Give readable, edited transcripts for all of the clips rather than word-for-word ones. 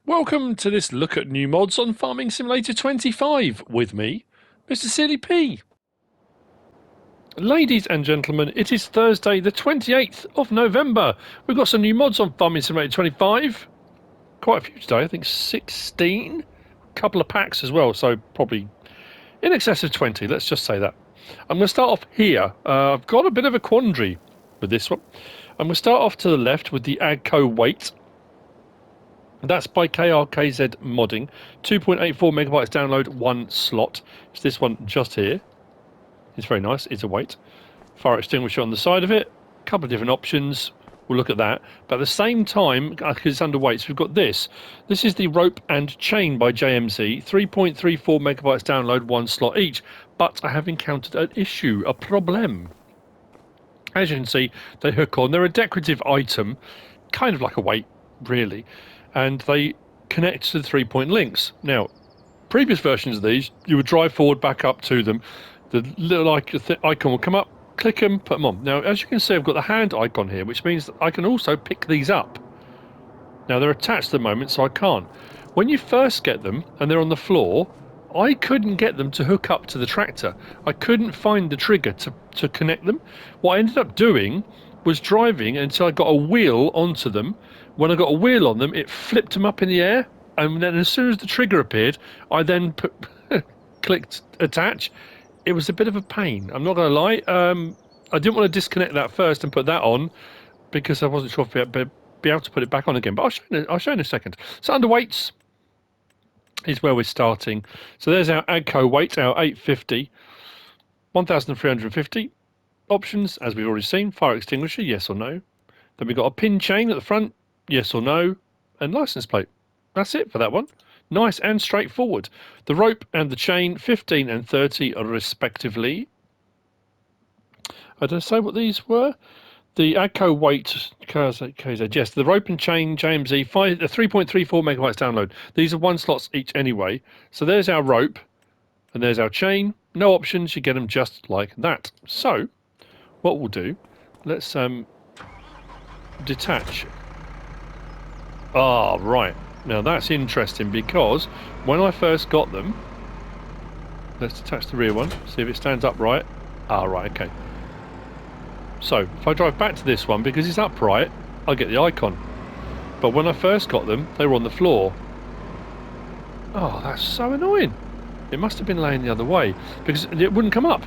Welcome to this look at new mods on Farming Simulator 25 with me, MrSealyp. Ladies and gentlemen, it is Thursday the 28th of November. We've got some new mods on Farming Simulator 25. Quite a few today, I think 16. A couple of packs as well, so probably in excess of 20, let's just say that. I'm going to start off here. I've got a bit of a quandary with this one. I'm going to start off to the left with the AGCO weight. That's by KRKZ-modding. 2.84 megabytes download, 1 slot. It's this one just here. It's very nice. It's a weight. Fire extinguisher on the side of it. A couple of different options. We'll look at that. But at the same time, because it's under weights, we've got this. This is the rope and chain by JMZ. 3.34 megabytes download, 1 slot each. But I have encountered an issue, a problem. As you can see, they hook on. They're a decorative item, kind of like a weight, really. And they connect to the 3-point links. Now, previous versions of these, you would drive forward, back up to them. The little icon will come up, click them, put them on. Now, as you can see, I've got the hand icon here, which means that I can also pick these up. Now, they're attached at the moment, so I can't. When you first get them, and they're on the floor, I couldn't get them to hook up to the tractor. I couldn't find the trigger to connect them. What I ended up doing was driving until I got a wheel onto them. When I got a wheel on them, it flipped them up in the air, and then as soon as the trigger appeared, I then clicked attach. It was a bit of a pain, I'm not going to lie. I didn't want to disconnect that first and put that on, because I wasn't sure if I'd be able to put it back on again, but I'll show you in a second. So under weights is where we're starting. So there's our AGCO weight, our 850, 1,350. Options, as we've already seen, fire extinguisher, yes or no. Then we've got a pin chain at the front, yes or no, and license plate. That's it for that one. Nice and straightforward. The rope and the chain, 15 and 30 respectively. I don't say what these were. The AGCO weight, KRKZ, yes, the rope and chain, JMZ, 3.34 megabytes download. These are 1 slots each anyway. So there's our rope, and there's our chain. No options, you get them just like that. So, what we'll do, let's detach. Ah, right. Now that's interesting, because when I first got them, let's detach the rear one, see if it stands upright. Ah, right, okay. So if I drive back to this one, because it's upright, I get the icon. But when I first got them, they were on the floor. Oh, that's so annoying. It must have been laying the other way, because it wouldn't come up.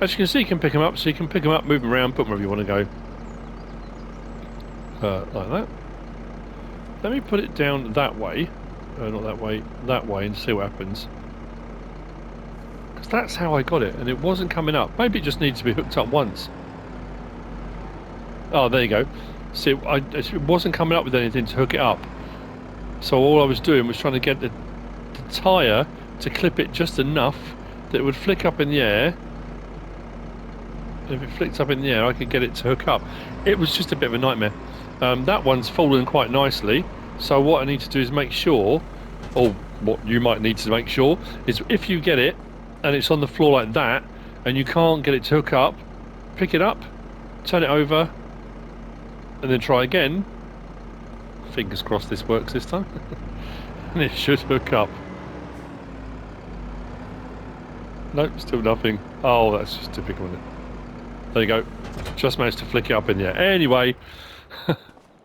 As you can see, you can pick them up, so you can pick them up, move them around, put them wherever you want to go. Like that. Let me put it down that way. Not that way, and see what happens. Because that's how I got it, and it wasn't coming up. Maybe it just needs to be hooked up once. Oh, there you go. See, it wasn't coming up with anything to hook it up. So all I was doing was trying to get the tyre to clip it just enough that it would flick up in the air. If it flicked up in the air, I could get it to hook up. It was just a bit of a nightmare. That one's fallen quite nicely. So what I need to do is make sure, or what you might need to make sure, is if you get it and it's on the floor like that and you can't get it to hook up, pick it up, turn it over, and then try again. Fingers crossed this works this time. And it should hook up. Nope, still nothing. Oh, that's just typical, isn't it? There you go. Just managed to flick it up in the air. Anyway,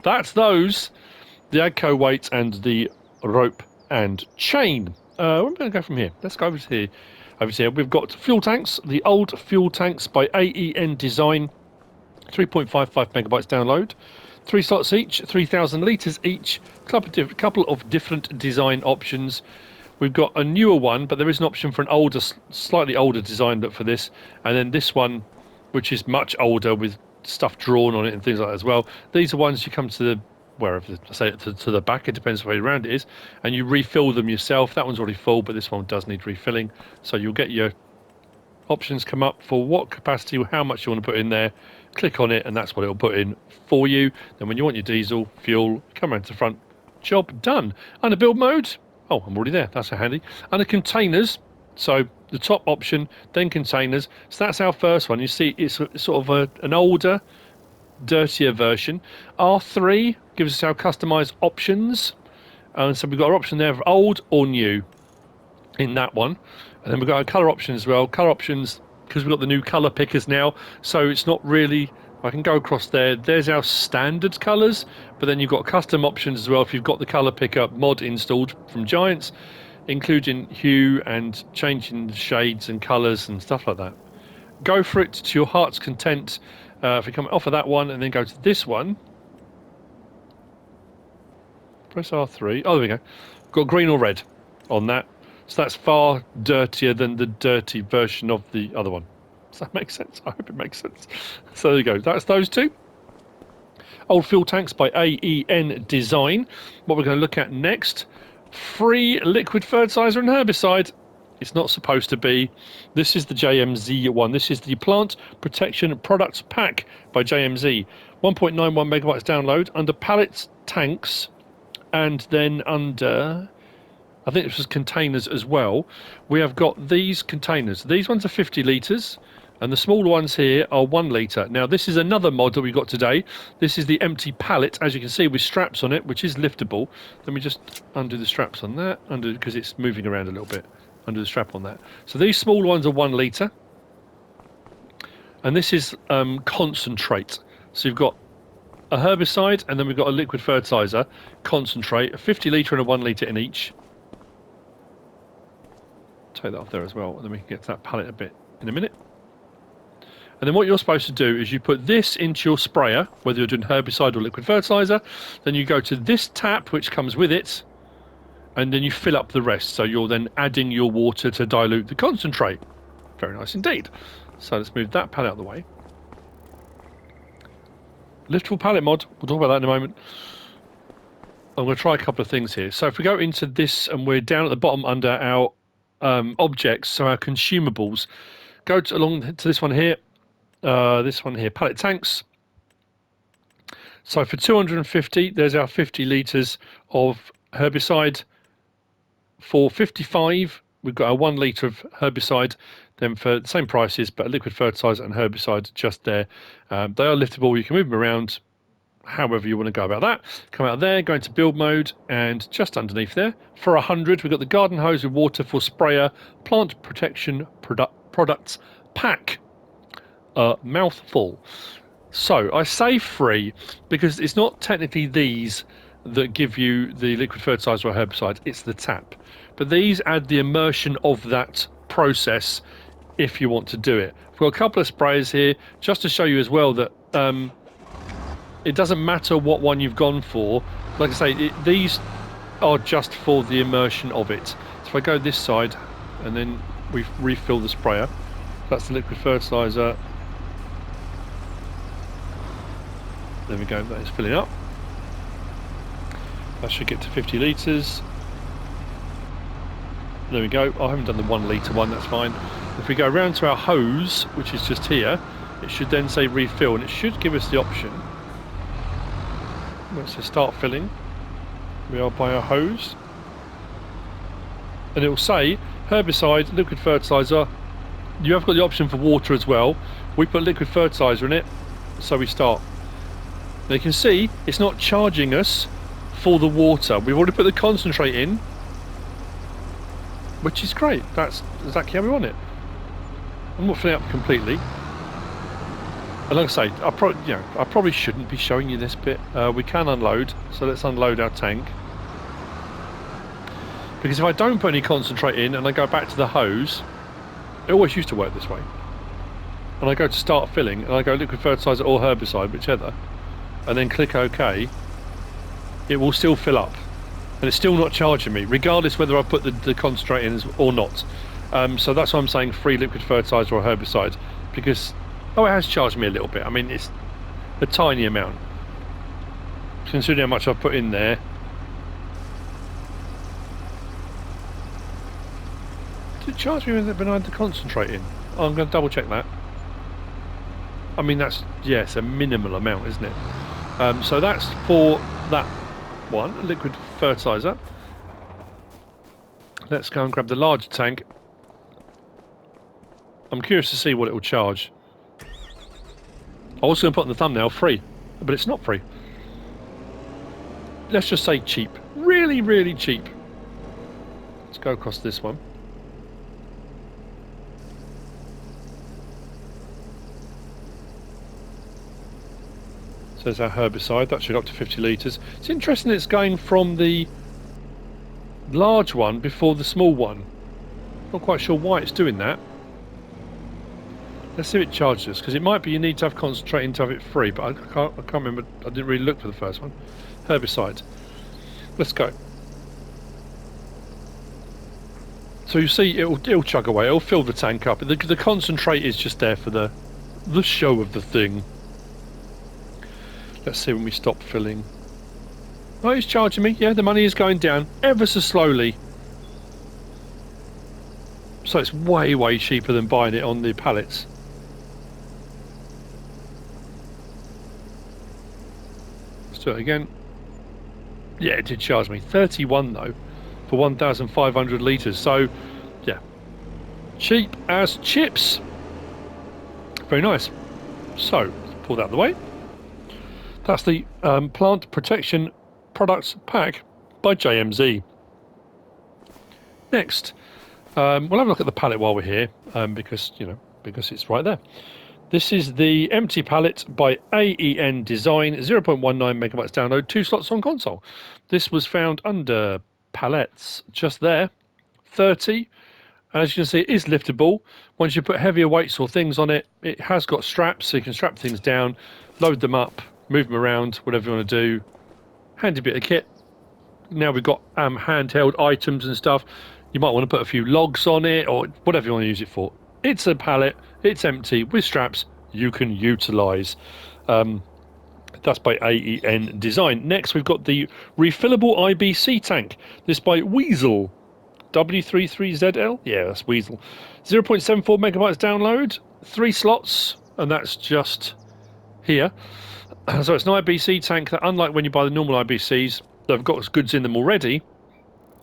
that's those. The AGCO weight and the rope and chain. Where am I going to go from here? Let's go over here. Over here, we've got fuel tanks. The old fuel tanks by AEN Design. 3.55 megabytes download. 3 slots each, 3,000 litres each. Couple of different design options. We've got a newer one, but there is an option for an older, slightly older design look for this. And then this one, which is much older with stuff drawn on it and things like that as well. These are ones you come to the, wherever, I say to the back, it depends where around it is, and you refill them yourself. That one's already full, but this one does need refilling. So you'll get your options come up for what capacity, how much you want to put in there. Click on it, and that's what it'll put in for you. Then when you want your diesel, fuel, come around to the front, job done. Under build mode, oh, I'm already there, that's so handy. Under containers, so the top option, then containers. So that's our first one. You see, it's sort of an older, dirtier version. R3 gives us our customized options. And so we've got our option there for old or new in that one. And then we've got our colour option as well. Colour options, because we've got the new colour pickers now, so it's not really... I can go across there. There's our standard colours, but then you've got custom options as well if you've got the colour picker mod installed from Giants, including hue and changing the shades and colours and stuff like that. Go for it to your heart's content. If we come off of that one and then go to this one, press R3. Oh, there we go. Got green or red on that. So that's far dirtier than the dirty version of the other one. Does that make sense? I hope it makes sense. So there you go. That's those two. Old fuel tanks by AEN Design. What we're going to look at next. Free liquid fertilizer and herbicide. It's not supposed to be. This is the JMZ one. This is the Plant Protection Products Pack by JMZ. 1.91 megabytes download under pallets, tanks, and then under... I think this was containers as well. We have got these containers. These ones are 50 litres, and the smaller ones here are 1 litre. Now, this is another mod that we got today. This is the empty pallet, as you can see, with straps on it, which is liftable. Let me just undo the straps on that, because it's moving around a little bit. Undo the strap on that. So these small ones are 1 litre, and this is concentrate. So you've got a herbicide, and then we've got a liquid fertiliser concentrate, a 50 litre and a 1 litre in each. Take that off there as well, and then we can get to that pallet a bit in a minute. And then what you're supposed to do is you put this into your sprayer, whether you're doing herbicide or liquid fertiliser, then you go to this tap which comes with it, and then you fill up the rest. So you're then adding your water to dilute the concentrate. Very nice indeed. So let's move that pallet out of the way. Liftable pallet mod, we'll talk about that in a moment. I'm going to try a couple of things here. So if we go into this, and we're down at the bottom under our objects, so our consumables, go along to this one here, pallet tanks. So for 250, there's our 50 litres of herbicide. For 55, we've got our 1 litre of herbicide. Then for the same prices, but a liquid fertiliser and herbicide just there. They are liftable. You can move them around however you want to go about that. Come out there, go into build mode, and just underneath there, for 100, we've got the garden hose with water for sprayer, plant protection products pack. Mouthful. So I say free because it's not technically these that give you the liquid fertiliser or herbicide, it's the tap. But these add the immersion of that process if you want to do it. We've got a couple of sprays here just to show you as well that it doesn't matter what one you've gone for. Like I say, these are just for the immersion of it. So if I go this side and then we refill the sprayer, that's the liquid fertiliser. There we go, that is filling up. That should get to 50 litres. There we go. I haven't done the 1 litre one, that's fine. If we go around to our hose, which is just here, it should then say refill, and it should give us the option. Let's just start filling. We are by our hose. And it will say herbicide, liquid fertiliser. You have got the option for water as well. We put liquid fertiliser in it, so we start. Now you can see it's not charging us for the water. We've already put the concentrate in, which is great. That's exactly how we want it. I'm not filling up completely. And like I say, I probably shouldn't be showing you this bit. We can unload, so let's unload our tank. Because if I don't put any concentrate in and I go back to the hose, it always used to work this way. And I go to start filling, and I go liquid fertiliser or herbicide, whichever, and then click OK, it will still fill up. And it's still not charging me, regardless whether I put the concentrate in or not. So that's why I'm saying free liquid fertiliser or herbicide, because... Oh, it has charged me a little bit. I mean, it's a tiny amount. Considering how much I've put in there. Did it charge me when I had the concentrate in? Oh, I'm going to double check that. I mean, that's, yeah, it's a minimal amount, isn't it? So that's for that one, liquid fertiliser. Let's go and grab the larger tank. I'm curious to see what it will charge. I was going to put on the thumbnail free, but it's not free. let's just say cheap. Really, really cheap. Let's go across this one. So there's our herbicide. That should up to 50 litres. It's interesting it's going from the large one before the small one. Not quite sure why it's doing that. Let's see if it charges us, because it might be you need to have concentrating to have it free, but I can't remember. I didn't really look for the first one. Herbicide. Let's go. So you see, it'll chug away. It'll fill the tank up. The concentrate is just there for the show of the thing. Let's see when we stop filling. Oh, he's charging me. Yeah, the money is going down ever so slowly. So it's way, way cheaper than buying it on the pallets. Let's do it again. Yeah, it did charge me. 31 though, for 1,500 litres. So, yeah. Cheap as chips. Very nice. So, let's pull that out of the way. That's the Plant Protection Products Pack by JMZ. Next, we'll have a look at the pallet while we're here, because it's right there. This is the empty pallet by AEN Design, 0.19 megabytes download, 2 slots on console. This was found under pallets, just there, 30. And as you can see, it is liftable. Once you put heavier weights or things on it, it has got straps, so you can strap things down, load them up, move them around, whatever you want to do. Handy bit of kit. Now we've got handheld items and stuff. You might want to put a few logs on it or whatever you want to use it for. It's a pallet, it's empty, with straps you can utilise. That's by AEN Design. Next we've got the Refillable IBC Tank. This by Weasel. W33ZL? Yeah, that's Weasel. 0.74 megabytes download, 3 slots, and that's just here. So it's an IBC tank that, unlike when you buy the normal IBCs, they've got goods in them already.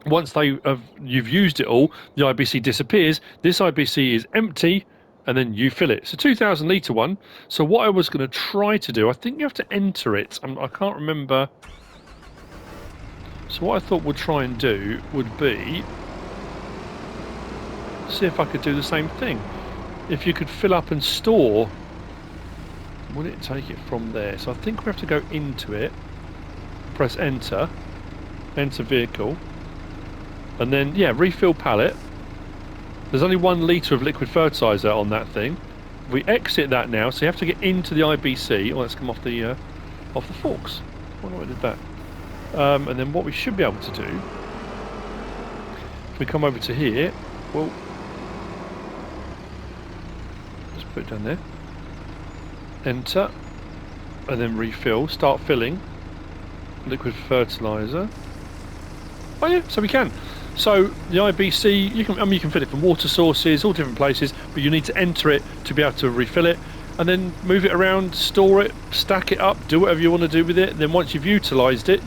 Once you've used it all, the IBC disappears. This IBC is empty, and then you fill it. It's a 2,000 litre one. So what I was going to try to do, I think you have to enter it. I can't remember. So what I thought we'd try and do would be see if I could do the same thing. If you could fill up and store, would it take it from there? So I think we have to go into it, press enter, enter vehicle, and then, yeah, refill pallet. There's only 1 litre of liquid fertiliser on that thing. We exit that now, so you have to get into the IBC. Oh, let's come off the forks. I wonder why I did that. And then what we should be able to do, if we come over to here, well, just put it down there. Enter, and then refill. Start filling liquid fertiliser. Oh yeah, so we can. So the IBC, you can fill it from water sources, all different places, but you need to enter it to be able to refill it, and then move it around, store it, stack it up, do whatever you want to do with it. And then once you've utilised it,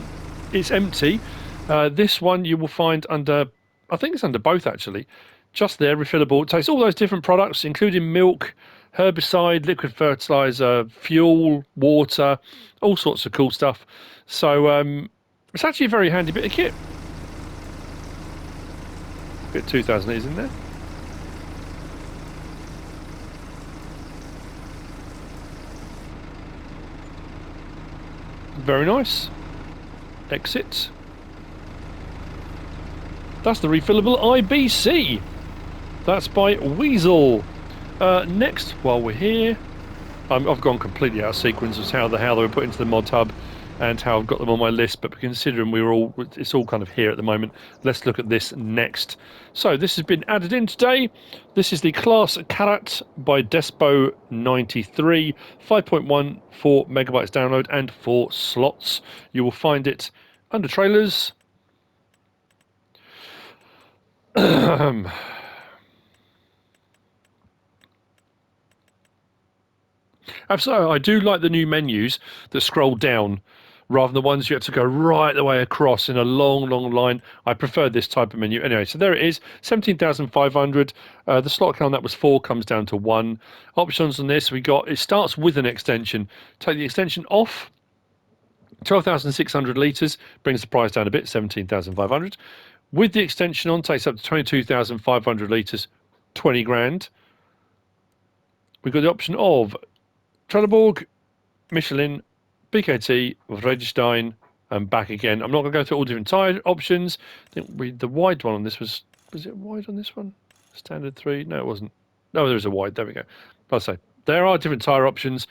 it's empty. This one you will find under, I think it's under both actually, just there, refillable. It takes all those different products, including milk, herbicide, liquid fertiliser, fuel, water, all sorts of cool stuff. So it's actually a very handy bit of kit. Bit 2,000 litres in there. Very nice. Exit. That's the refillable IBC. That's by Weasel. Next, while we're here, I've gone completely out of sequence of how they were put into the Modhub and how I've got them on my list, but considering it's all kind of here at the moment, let's look at this next. So this has been added in today. This is the Claas Carat by Despo93, 5.14 megabytes download and 4 slots. You will find it under trailers. Absolutely, I do like the new menus that scroll down rather than the ones you have to go right the way across in a long, long line. I prefer this type of menu. Anyway, so there it is, 17,500. The slot count on that was 4, comes down to 1. Options on this, it starts with an extension. Take the extension off, 12,600 litres brings the price down a bit, 17,500. With the extension on, takes up to 22,500 litres, 20 grand. We've got the option of Trelleborg, Michelin, BKT, Vredestein, and back again. I'm not going to go through all different tyre options. I think the wide one on this was it wide on this one? Standard 3? No, it wasn't. No, there was a wide. There we go. But I say, there are different tyre options.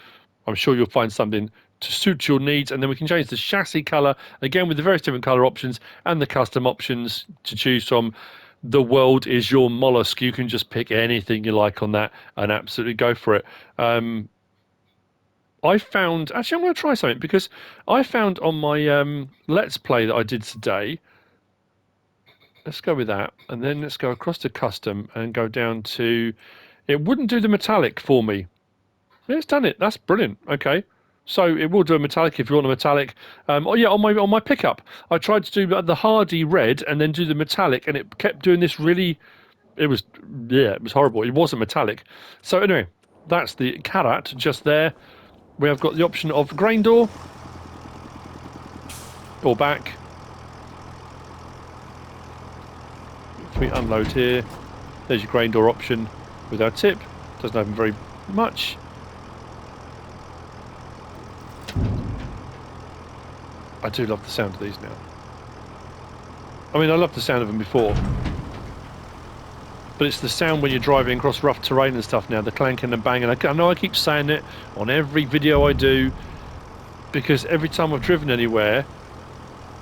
I'm sure you'll find something to suit your needs, and then we can change the chassis colour, again with the various different colour options and the custom options to choose from. The world is your mollusk. You can just pick anything you like on that and absolutely go for it. I found, actually I'm going to try something, because I found on my Let's Play that I did today, let's go with that, and then let's go across to custom and go down to, it wouldn't do the metallic for me. It's done it. That's brilliant. Okay. So it will do a metallic if you want a metallic. Oh yeah, on my pickup, I tried to do the Hardy red and then do the metallic, and it kept doing this really. It was horrible. It wasn't metallic. So anyway, that's the Carat just there. We have got the option of grain door or back. If we unload here, there's your grain door option with our tip. Doesn't open very much. I do love the sound of these now. I mean, I loved the sound of them before. But it's the sound when you're driving across rough terrain and stuff now, the clanking and banging. I know I keep saying it on every video I do, because every time I've driven anywhere,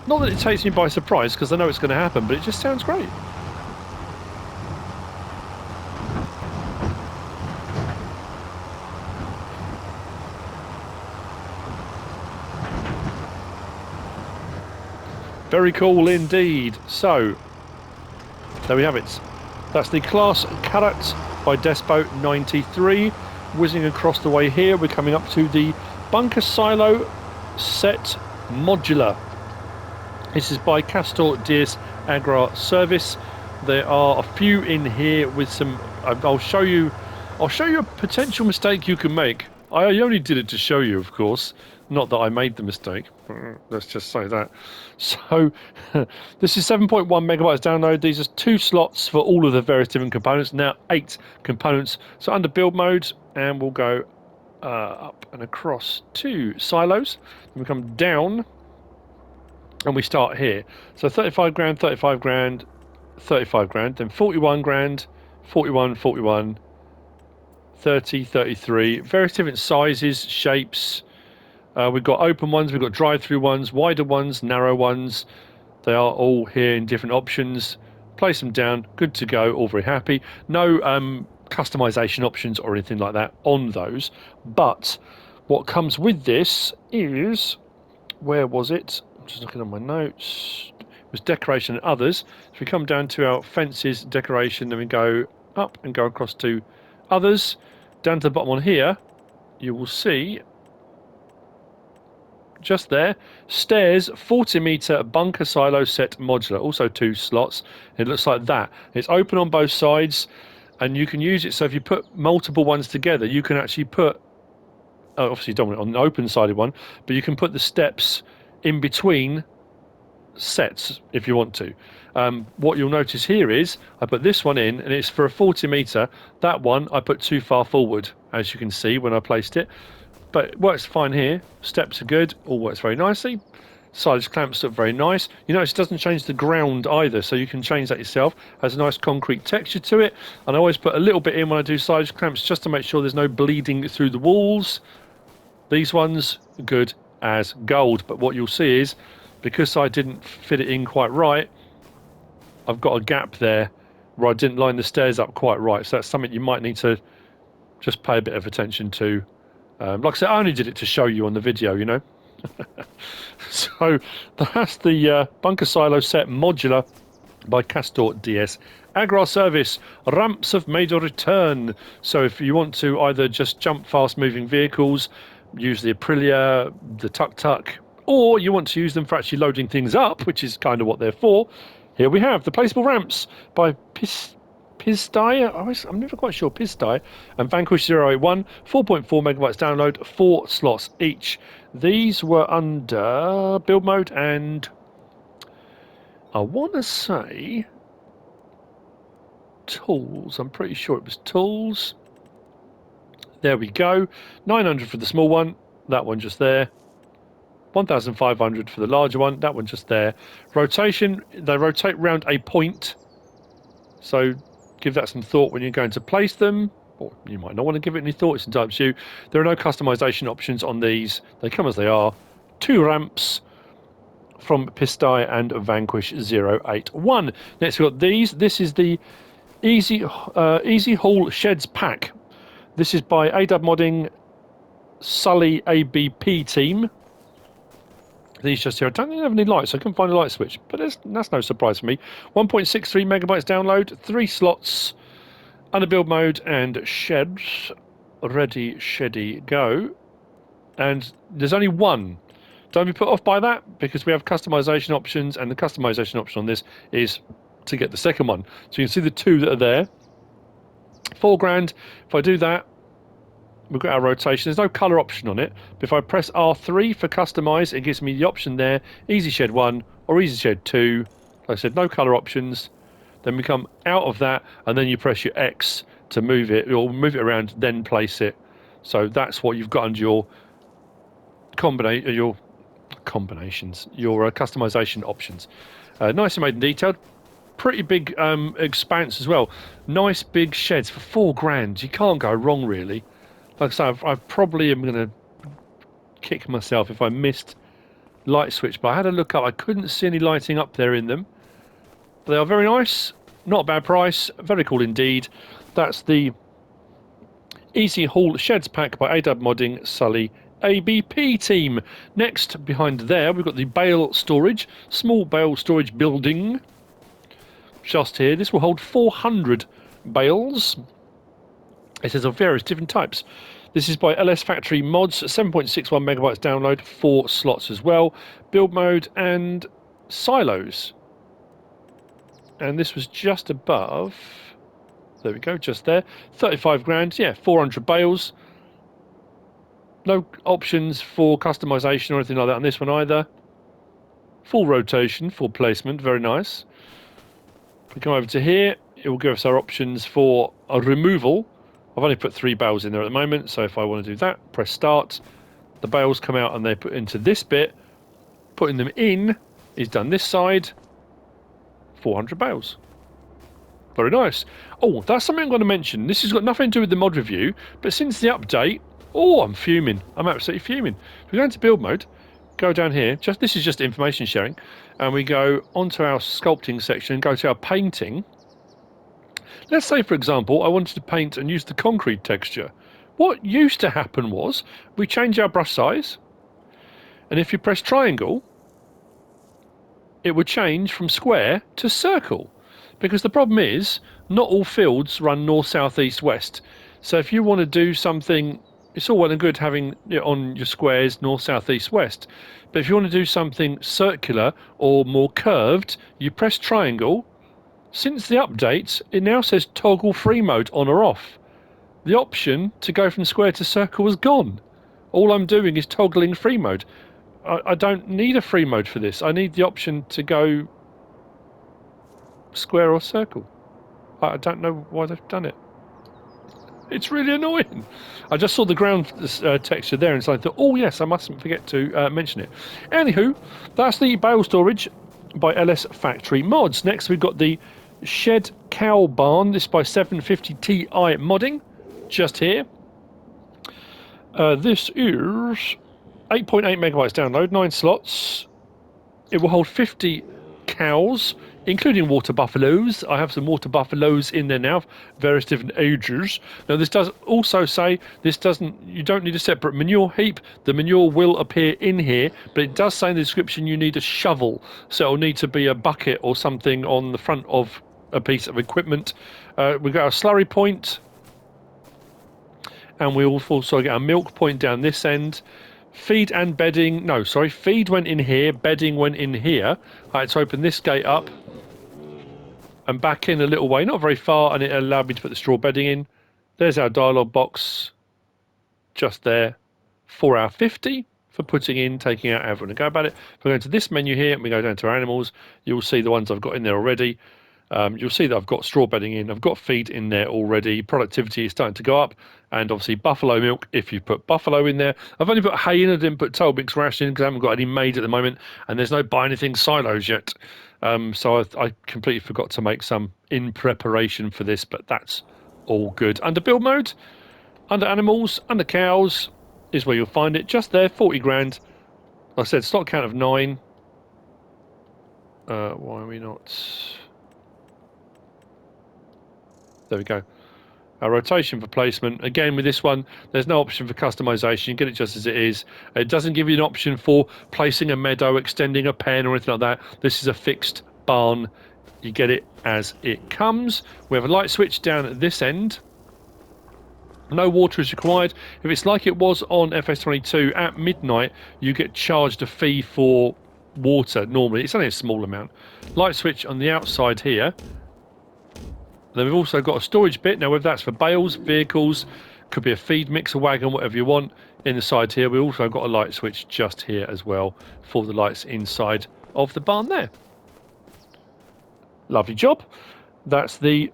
not that it takes me by surprise, because I know it's going to happen, but it just sounds great. Very cool indeed. So, there we have it. That's the Claas Carat by Despo 93. Whizzing across the way here, we're coming up to the bunker silo set modular. This is by Kastor D-S-Agrarservice. There are a few in here with some. I'll show you a potential mistake you can make. I only did it to show you, of course. Not that I made the mistake. Let's just say that. So, this is 7.1 megabytes download. These are 2 slots for all of the various different components. Now 8 components. So under build mode, and we'll go up and across to silos. Then we come down, and we start here. So 35 grand, 35 grand, 35 grand. Then 41 grand, 41, 41, 30, 33. Various different sizes, shapes. We've got open ones, we've got drive-through ones, wider ones, narrow ones. They are all here in different options. Place them down, good to go, all very happy. No customization options or anything like that on those. But what comes with this is, where was it? I'm just looking at my notes. It was decoration and others. So we come down to our fences, decoration, then we go up and go across to others. Down to the bottom on here, you will see just there, stairs, 40-metre bunker silo set modular, also 2 slots. It looks like that. It's open on both sides, and you can use it, so if you put multiple ones together, you can actually put, obviously you don't want it on the open-sided one, but you can put the steps in between sets if you want to. What you'll notice here is, I put this one in, and it's for a 40-metre. That one I put too far forward, as you can see when I placed it. But it works fine here. Steps are good. All works very nicely. Silage clamps look very nice. You notice it doesn't change the ground either, so you can change that yourself. Has a nice concrete texture to it. And I always put a little bit in when I do silage clamps, just to make sure there's no bleeding through the walls. These ones are good as gold. But what you'll see is, because I didn't fit it in quite right, I've got a gap there where I didn't line the stairs up quite right. So that's something you might need to just pay a bit of attention to. Like I said, I only did it to show you on the video, you know. So that's the bunker silo set modular by Kastor D-S-Agrarservice. Ramps have made a return. So if you want to either just jump fast moving vehicles, use the Aprilia, the tuk-tuk, or you want to use them for actually loading things up, which is kind of what they're for, here we have the Placeable ramps by Pisty, I'm never quite sure, Pisty, and Vanquish 081, 4.4 megabytes download, 4 slots each. These were under build mode, and I want to say tools. I'm pretty sure it was tools. There we go. 900 for the small one, that one just there. 1,500 for the larger one, that one just there. Rotation, they rotate round a point, so give that some thought when you're going to place them, or you might not want to give it any thought, it's entirely up to you. There are no customization options on these, they come as they are. 2 ramps from Pisty and Vanquish 081. Next we've got these. This is the Easy Haul Sheds Pack. This is by Adub Modding, Sully ABP team. These just here. I don't think they have any lights. I couldn't find a light switch, but that's no surprise for me. 1.63 megabytes download, 3 slots, under build mode, and sheds. Ready, sheddy, go. And there's only one. Don't be put off by that, because we have customization options, and the customization option on this is to get the second one. So you can see the 2 that are there. $4,000. If I do that, we've got our rotation. There's no colour option on it, but if I press R3 for customise, it gives me the option there, Easy Shed 1 or Easy Shed 2. Like I said, no colour options. Then we come out of that, and then you press your X to move it, or move it around, then place it. So that's what you've got under your combinations, your customisation options. Nicely made and detailed. Pretty big expanse as well. Nice big sheds for $4,000. You can't go wrong, really. Like I say, I probably am going to kick myself if I missed light switch, but I had a look up. I couldn't see any lighting up there in them. But they are very nice. Not a bad price. Very cool indeed. That's the Easy Haul Sheds Pack by Adub Modding, Sully ABP team. Next, behind there, we've got the Bale storage. Small Bale storage building. Just here. This will hold 400 bales. It says of various different types. This is by LSFactoryMODS, 7.61 megabytes download, 4 slots as well. Build mode and silos. And this was just above. There we go, just there. $35,000, yeah, 400 bales. No options for customization or anything like that on this one either. Full rotation, full placement, very nice. If we come over to here, it will give us our options for a removal. I've only put 3 bales in there at the moment, so if I want to do that, press start. The bales come out and they put into this bit. Putting them in is done this side. 400 bales. Very nice. Oh, that's something I'm going to mention. This has got nothing to do with the mod review, but since the update, oh, I'm fuming. I'm absolutely fuming. If we go into build mode, go down here. This is just information sharing, and we go onto our sculpting section and go to our painting. Let's say, for example, I wanted to paint and use the concrete texture. What used to happen was we change our brush size, and if you press triangle, it would change from square to circle. Because the problem is, not all fields run north, south, east, west. So if you want to do something, it's all well and good having it on your squares north, south, east, west. But if you want to do something circular or more curved, you press triangle. Since the update, it now says toggle free mode on or off. The option to go from square to circle is gone. All I'm doing is toggling free mode. I don't need a free mode for this. I need the option to go square or circle. I don't know why they've done it. It's really annoying. I just saw the ground texture there and so I thought, oh yes, I mustn't forget to mention it. Anywho, that's the bale storage by LSFactoryMODS. Next we've got the Shed Cow Barn. This by 750 Ti Modding. Just here. This is 8.8 megabytes download, 9 slots. It will hold 50 cows, including water buffaloes. I have some water buffaloes in there now, various different ages. Now this does also say you don't need a separate manure heap. The manure will appear in here, but it does say in the description you need a shovel. So it'll need to be a bucket or something on the front of a piece of equipment. We've got our slurry point, and we also get our milk point down this end. Feed and bedding, no, sorry, feed went in here, bedding went in here. I had to open this gate up. and back in a little way, not very far, and it allowed me to put the straw bedding in. There's our dialog box just there, 4 hour 50 for putting in, taking out, however you want to go about it. If we go into this menu here and we go down to our animals, you'll see the ones I've got in there already. You'll see that I've got straw bedding in, I've got feed in there already, productivity is starting to go up, and obviously buffalo milk, if you put buffalo in there. I've only put hay in, I didn't put Toll Mix ration in because I haven't got any made at the moment, and there's no buy anything silos yet. So I completely forgot to make some in preparation for this, but that's all good. Under build mode, under animals, under cows is where you'll find it, just there, 40 grand. Like I said, stock count of 9. Why are we not... There we go. Our rotation for placement. Again, with this one, there's no option for customization. You get it just as it is. It doesn't give you an option for placing a meadow, extending a pen, or anything like that. This is a fixed barn. You get it as it comes. We have a light switch down at this end. No water is required. If it's like it was on FS22, at midnight, you get charged a fee for water normally. It's only a small amount. Light switch on the outside here. Then we've also got a storage bit. Now, whether that's for bales, vehicles, could be a feed mixer wagon, whatever you want. In the side here, we also got a light switch just here as well for the lights inside of the barn there. Lovely job. That's the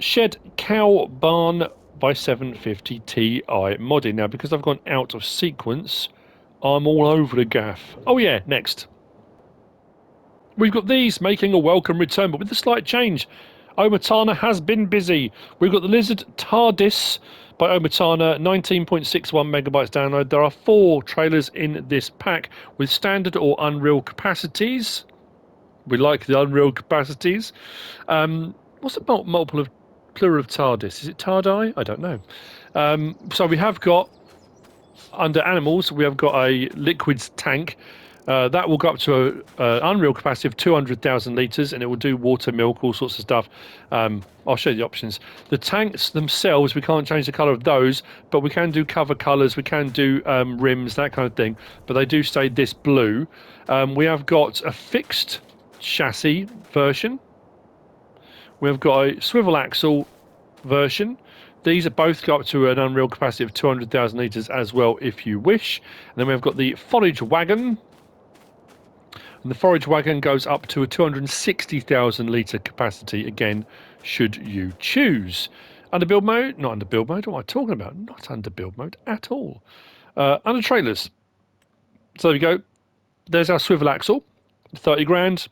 Shed Cow Barn by 750 Ti modding. Now, because I've gone out of sequence, I'm all over the gaff. Oh yeah, next. We've got these making a welcome return, but with a slight change. OmaTana has been busy. We've got the Lizard Tardis by OmaTana, 19.61 megabytes download. There are 4 trailers in this pack with standard or unreal capacities. We like the unreal capacities. What's the multiple of plural of Tardis? Is it Tardi? I don't know. So we have got, under animals, we have got a liquids tank. That will go up to an unreal capacity of 200,000 litres, and it will do water, milk, all sorts of stuff. I'll show you the options. The tanks themselves, we can't change the colour of those, but we can do cover colours, we can do rims, that kind of thing. But they do stay this blue. We have got a fixed chassis version. We've got a swivel axle version. These are both go up to an unreal capacity of 200,000 litres as well, if you wish. And then we've got the forage wagon. And the forage wagon goes up to a 260,000 litre capacity, again, should you choose. Under build mode, not under build mode, what am I talking about? Not under build mode at all. Under trailers. So there we go. There's our swivel axle, 30 grand.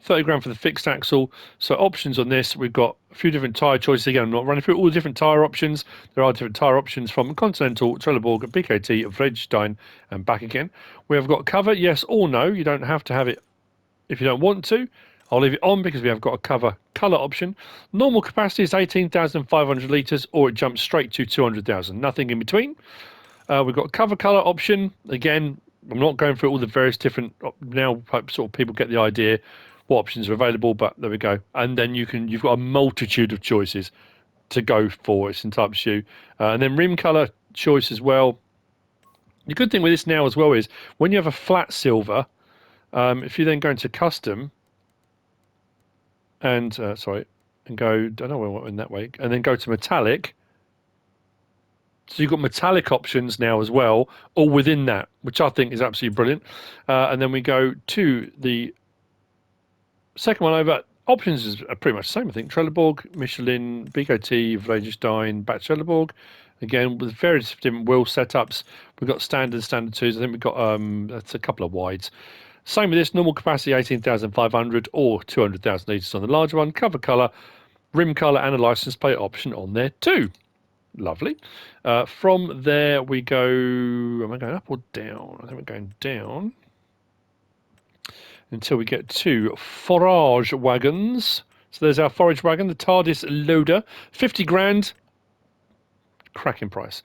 30 grand for the fixed axle. So options on this, we've got a few different tyre choices. Again, I'm not running through all the different tyre options. There are different tyre options from Continental, Trelleborg, BKT, Vredstein, and back again. We have got cover, yes or no. You don't have to have it if you don't want to. I'll leave it on because we have got a cover colour option. Normal capacity is 18,500 litres, or it jumps straight to 200,000. Nothing in between. We've got cover colour option. Again, I'm not going through all the various different, now sort of people get the idea what options are available, but there we go. And then you've got a multitude of choices to go for. It's entirely up to you. And then rim colour choice as well. The good thing with this now as well is when you have a flat silver, if you then go into custom and and go, I don't know where I went in that way, and then go to metallic. So you've got metallic options now as well, all within that, which I think is absolutely brilliant. And then we go to the second one over. Options are pretty much the same, I think. Trelleborg, Michelin, BKT, Vredestein, back Trelleborg. Again, with various different wheel setups. We've got standard 2s. I think we've got that's a couple of wides. Same with this, normal capacity 18,500 or 200,000 litres on the larger one. Cover colour, rim colour, and a license plate option on there too. Lovely. From there we go. Am I going up or down? I think we're going down until we get to forage wagons. So there's our forage wagon, the Tardis loader, 50 grand, cracking price.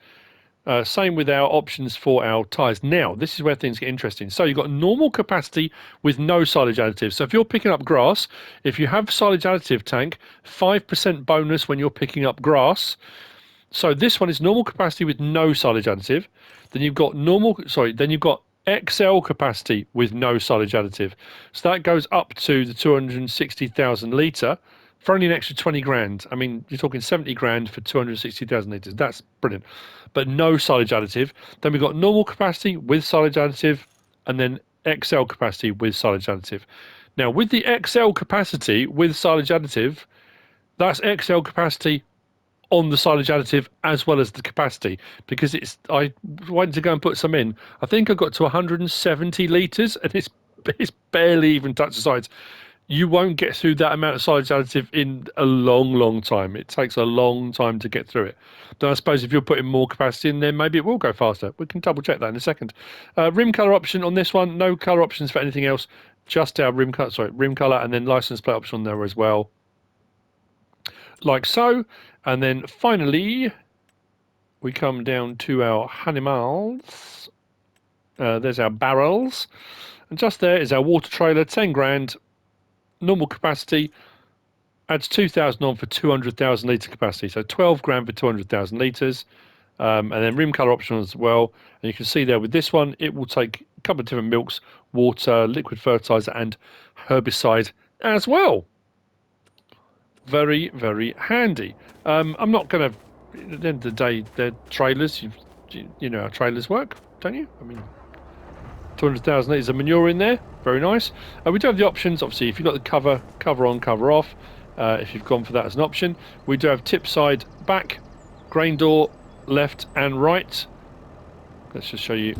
Same with our options for our tyres. Now, this is where things get interesting. So you've got normal capacity with no silage additive. So if you're picking up grass, if you have silage additive tank, 5% bonus when you're picking up grass. So this one is normal capacity with no silage additive. Then you've got XL capacity with no silage additive. So that goes up to the 260,000 litre for only an extra 20 grand. I mean, you're talking 70 grand for 260,000 litres. That's brilliant. But no silage additive. Then we've got normal capacity with silage additive, and then XL capacity with silage additive. Now, with the XL capacity with silage additive, that's XL capacity on the silage additive as well as the capacity, because I went to go and put some in. I think I got to 170 litres and it's barely even touched the sides. You won't get through that amount of silage additive in a long time. It takes a long time to get through it. But I suppose if you're putting more capacity in there, maybe it will go faster. We can double check that in a second. Rim colour option on this one, no colour options for anything else, just our rim colour, and then license plate option on there as well, like so. And then finally we come down to our animals. There's our barrels, and just there is our water trailer, 10 grand. Normal capacity, adds 2,000 on for 200,000 litre capacity, so 12 grand for 200,000 litres, and then rim colour option as well. And you can see there with this one, it will take a couple of different milks, water, liquid fertiliser and herbicide as well. Very, very handy. I'm not going to, at the end of the day, they're trailers. You know how trailers work, don't you? I mean, 200,000 litres of manure in there, very nice. We do have the options, obviously, if you've got the cover on, cover off, if you've gone for that as an option. We do have tip side back, grain door left and right. Let's just show you,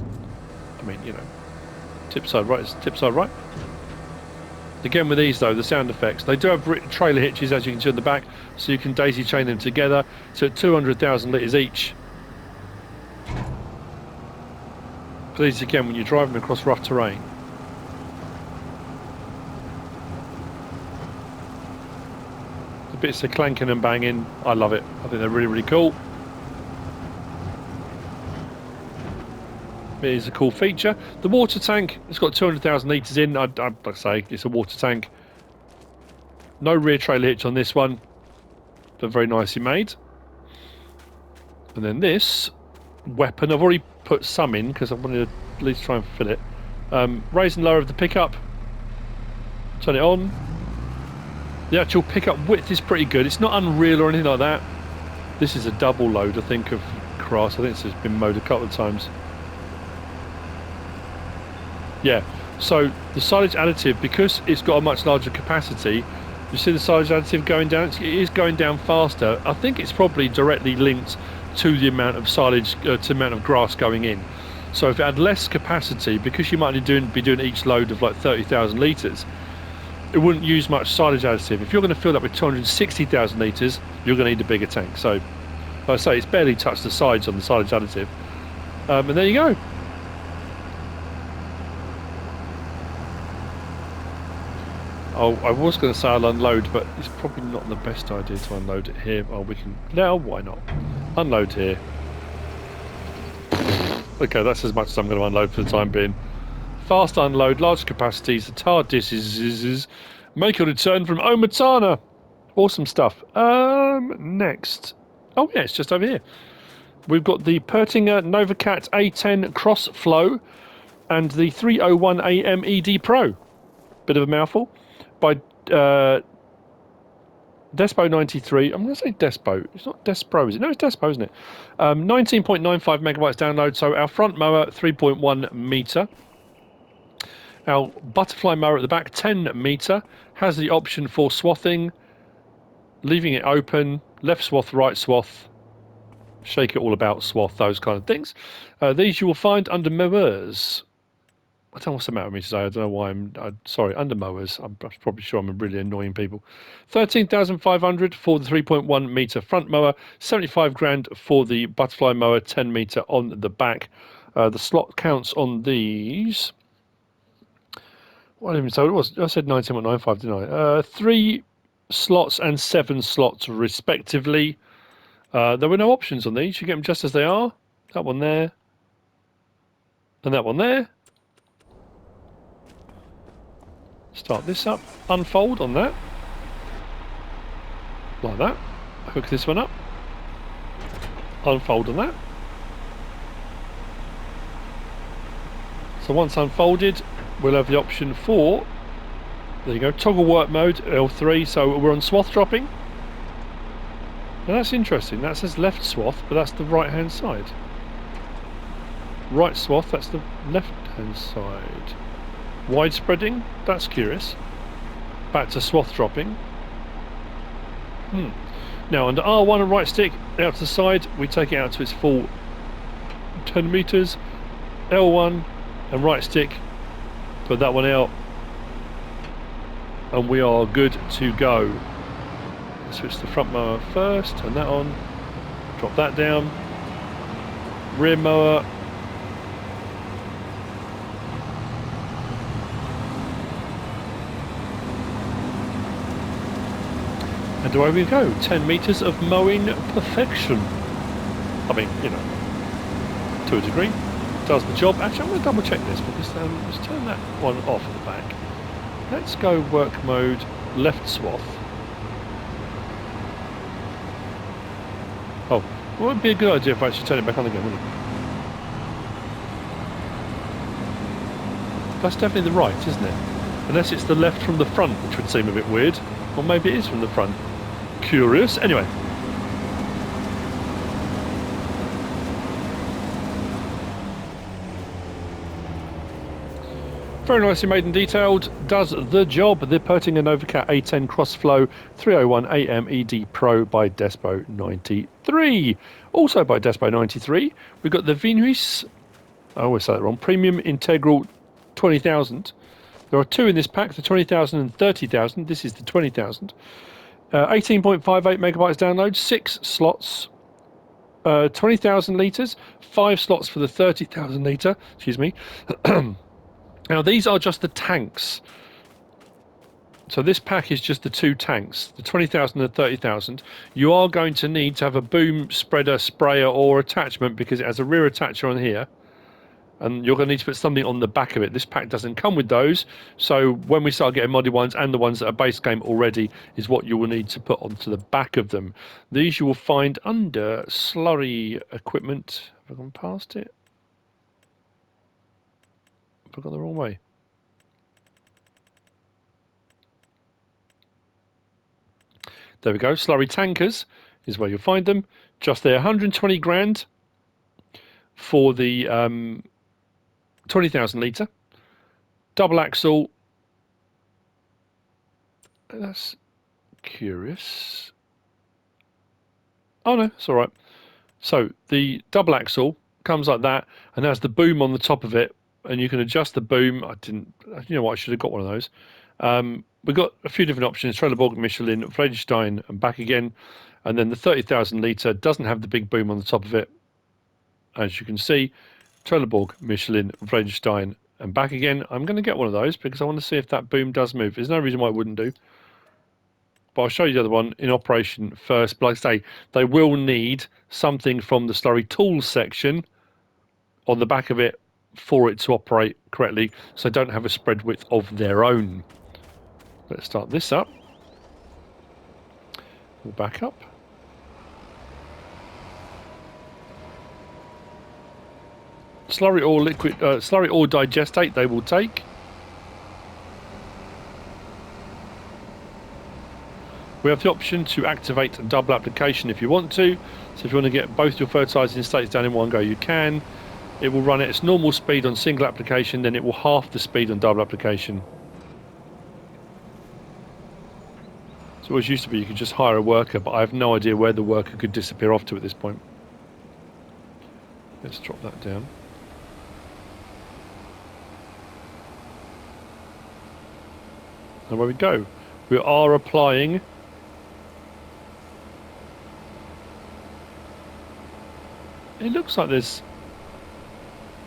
I mean, you know, tip side right is tip side right. Again with these though, the sound effects, they do have trailer hitches as you can see on the back, so you can daisy chain them together. So at 200,000 litres each. These again when you're driving across rough terrain. The bits of clanking and banging, I love it. I think they're really, really cool. It is a cool feature. The water tank, it's got 200,000 litres in. I'd say it's a water tank. No rear trailer hitch on this one, but very nicely made. And then this weapon, I've already put some in because I wanted to at least try and fill it. Raise and lower of the pickup. Turn it on. The actual pickup width is pretty good. It's not unreal or anything like that. This is a double load, I think, of grass. I think this has been mowed a couple of times. Yeah, so the silage additive, because it's got a much larger capacity, you see the silage additive going down? It is going down faster. I think it's probably directly linked to the amount of silage, to the amount of grass going in. So if it had less capacity, because you might be doing each load of like 30,000 litres, it wouldn't use much silage additive. If you're going to fill that with 260,000 litres, you're going to need a bigger tank. So, like I say, it's barely touched the sides on the silage additive. And there you go. Oh, I was going to say I'll unload, but it's probably not the best idea to unload it here. Oh, we can... Now, why not? Unload here. Okay, that's as much as I'm going to unload for the time being. Fast unload, large capacities. The Tardis is make your return from OmaTana. Awesome stuff. Next. Oh, yeah, it's just over here. We've got the Pöttinger Novacat A10 Cross Flow and the 301 AMED Pro. Bit of a mouthful. By Despo 93. I'm going to say Despo. It's not Despro, is it? No, it's Despo, isn't it? 19.95 megabytes download. So our front mower, 3.1 metre. Our butterfly mower at the back, 10 metre. Has the option for swathing, leaving it open, left swath, right swath, shake it all about swath, those kind of things. These you will find under mowers. I don't know what's the matter with me today. I don't know why sorry, under mowers. I'm probably sure I'm really annoying people. 13,500 for the 3.1 metre front mower. 75 grand for the butterfly mower, 10 metre on the back. The slot counts on these. What did I even say it was? I said 19.95, didn't I? 3 slots and 7 slots respectively. There were no options on these. You get them just as they are. That one there. And that one there. Start this up, unfold on that, like that, hook this one up, unfold on that, So once unfolded, we'll have the option for, there you go, toggle work mode, L3, so we're on swath dropping. Now that's interesting, that says left swath, but that's the right hand side. Right swath, that's the left hand side. Wide spreading, that's curious. Back to swath dropping. Now under R1 and right stick, out to the side, we take it out to its full 10 meters. L1 and right stick, put that one out, and we are good to go. Switch the front mower first, turn that on, drop that down, rear mower, and away we go. 10 meters of mowing perfection. I mean, you know, to a degree, does the job. Actually, I'm going to double check this because let's turn that one off at the back. Let's go work mode, left swath. Oh, well, it would be a good idea if I actually turn it back on again, wouldn't it? That's definitely the right, isn't it? Unless it's the left from the front, which would seem a bit weird. Or maybe it is from the front. Curious. Anyway. Very nicely made and detailed. Does the job. The Pöttinger Novacat A10 Crossflow 301 AM ED Pro by Despo 93. Also by Despo 93, we've got the Veenhuis, I always say that wrong, Premium Integral 20,000. There are two in this pack, the 20,000 and 30,000. This is the 20,000. 18.58 megabytes download, 6 slots, 20,000 litres, 5 slots for the 30,000 litre, excuse me. Now these are just the tanks. So this pack is just the two tanks, the 20,000 and 30,000. You are going to need to have a boom spreader, sprayer or attachment because it has a rear attacher on here. And you're going to need to put something on the back of it. This pack doesn't come with those, so when we start getting modded ones and the ones that are base game already is what you will need to put onto the back of them. These you will find under slurry equipment. Have I gone past it? Have I gone the wrong way? There we go. Slurry tankers is where you'll find them. Just there, 120 grand for the 20,000 litre. Double axle. That's curious. Oh no, it's all right. So the double axle comes like that and has the boom on the top of it, and you can adjust the boom. You know what, I should have got one of those. We've got a few different options: Trelleborg, Michelin, Vredestein, and back again. And then the 30,000 litre doesn't have the big boom on the top of it, as you can see. Trelleborg, Michelin, Vredestein, and back again. I'm going to get one of those because I want to see if that boom does move. There's no reason why it wouldn't do. But I'll show you the other one in operation first. But like I say, they will need something from the slurry tools section on the back of it for it to operate correctly, so they don't have a spread width of their own. Let's start this up. We'll back up. Slurry or liquid, slurry or digestate they will take. We have the option to activate a double application if you want to. So if you want to get both your fertilising states down in one go, you can. It will run at its normal speed on single application, then it will half the speed on double application. So it always used to be you could just hire a worker, but I have no idea where the worker could disappear off to at this point. Let's drop that down. And where we go, we are applying it looks like there's,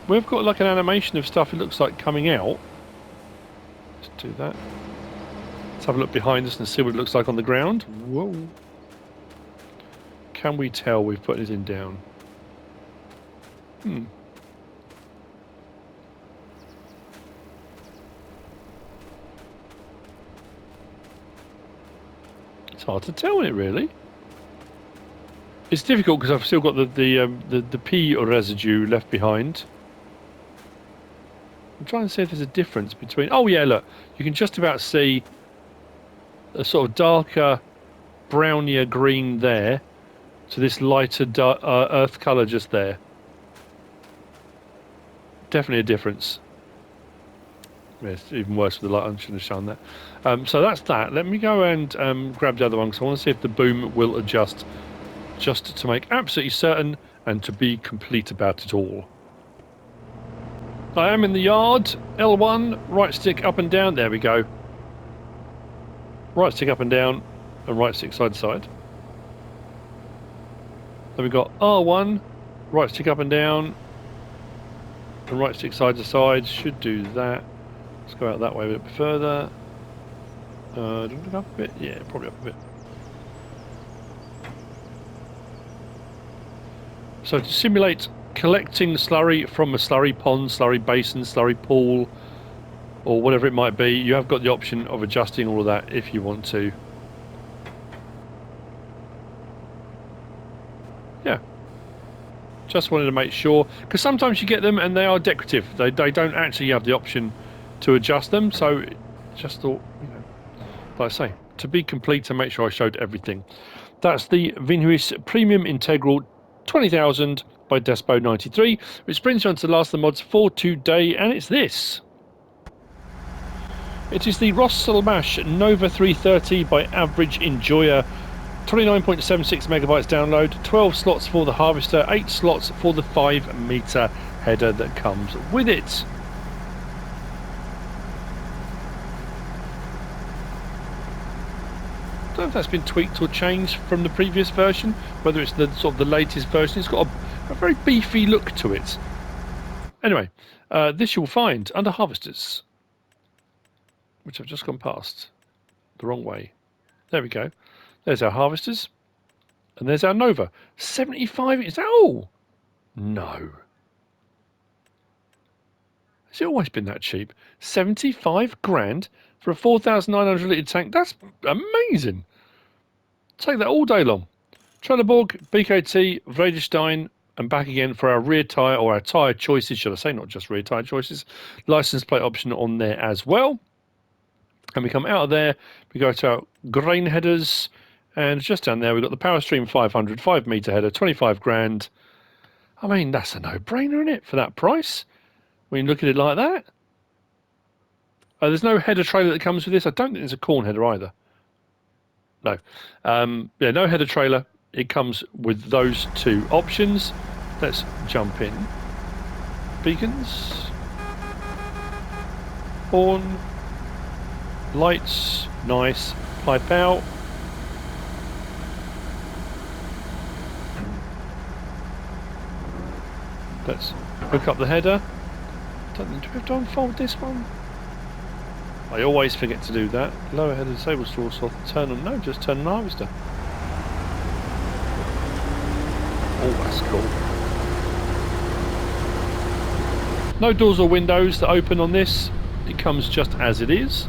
we've got like an animation of stuff it looks like coming out. Let's do that. Let's have a look behind us and see what it looks like on the ground. Whoa. Can we tell we've put anything down? It's hard to tell, isn't it, really? It's difficult because I've still got the pea residue left behind. I'm trying to see if there's a difference between... Oh yeah, look, you can just about see a sort of darker brownier green there to this lighter earth colour just there. Definitely a difference. Yeah, it's even worse with the light. I shouldn't have shown that. So that's that. Let me go and grab the other one because I want to see if the boom will adjust, just to make absolutely certain and to be complete about it all. I am in the yard. L1, right stick up and down. There we go. Right stick up and down and right stick side to side. Then we've got R1, right stick up and down and right stick side to side. Should do that. Let's go out that way a bit further. Do we look up a bit? Yeah, probably up a bit. So to simulate collecting slurry from a slurry pond, slurry basin, slurry pool, or whatever it might be, you have got the option of adjusting all of that if you want to. Yeah. Just wanted to make sure, because sometimes you get them and they are decorative. They don't actually have the option to adjust them, so just thought, you know, like I say, to be complete, to make sure I showed everything. That's the Veenhuis Premium Integral 20,000 by Despo93, which brings you on to the last of the mods for today, and it's this. It is the Rostselmash Nova 330 by Average Enjoyer, 29.76 megabytes download, 12 slots for the harvester, 8 slots for the 5-meter header that comes with it. I don't know if that's been tweaked or changed from the previous version, whether it's the sort of the latest version. It's got a very beefy look to it. Anyway, this you'll find under harvesters, which I've just gone past the wrong way. There we go. There's our harvesters, and there's our Nova. 75, is that all? No. Has it always been that cheap? 75 grand for a 4,900 litre tank? That's amazing. Take that all day long. Trelleborg, BKT, Vredestein, and back again for our rear tyre, or our tyre choices, should I say, not just rear tyre choices. License plate option on there as well. And we come out of there, we go to our grain headers, and just down there we've got the PowerStream 500 5-meter header, 25 grand. I mean, that's a no-brainer, isn't it, for that price? When you look at it like that. There's no header trailer that comes with this. I don't think there's a corn header either. No. Yeah, no header trailer. It comes with those two options. Let's jump in. Beacons. Horn. Lights. Nice. Pipe out. Let's hook up the header. Do we have to unfold this one? I always forget to do that. Lower header, disable straw soft, turn on, no, just turn on harvester. Oh, that's cool. No doors or windows that open on this. It comes just as it is.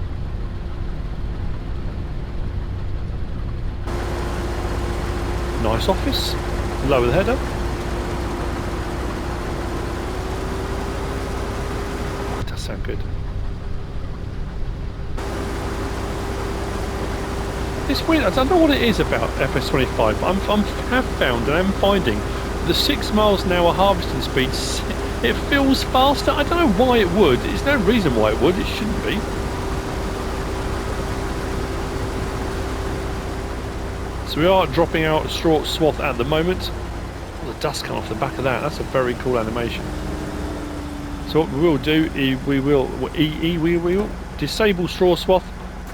Nice office. Lower the header. It does sound good. It's weird, I don't know what it is about FS25, but I have found and I'm finding the 6 miles an hour harvesting speed, it feels faster. I don't know why it would. There's no reason why it would. It shouldn't be. So we are dropping out a straw swath at the moment. Oh, the dust come off the back of that. That's a very cool animation. So what we will do is we will disable straw swath,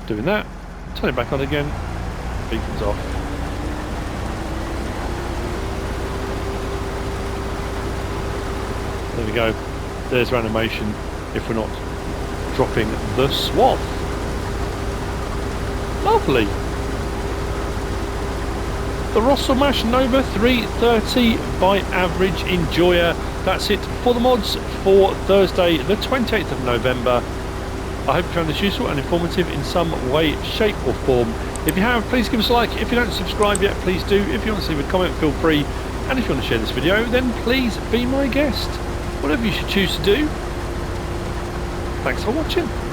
doing that. Turn it back on again. Beacons off. There we go. There's our animation if we're not dropping the swath. Lovely. The Rostselmash Nova 330 by Average Enjoyer. That's it for the mods for Thursday the 28th of November. I hope you found this useful and informative in some way, shape or form. If you have, please give us a like. If you don't subscribe yet, please do. If you want to leave a comment, feel free. And if you want to share this video, then please be my guest. Whatever you should choose to do. Thanks for watching.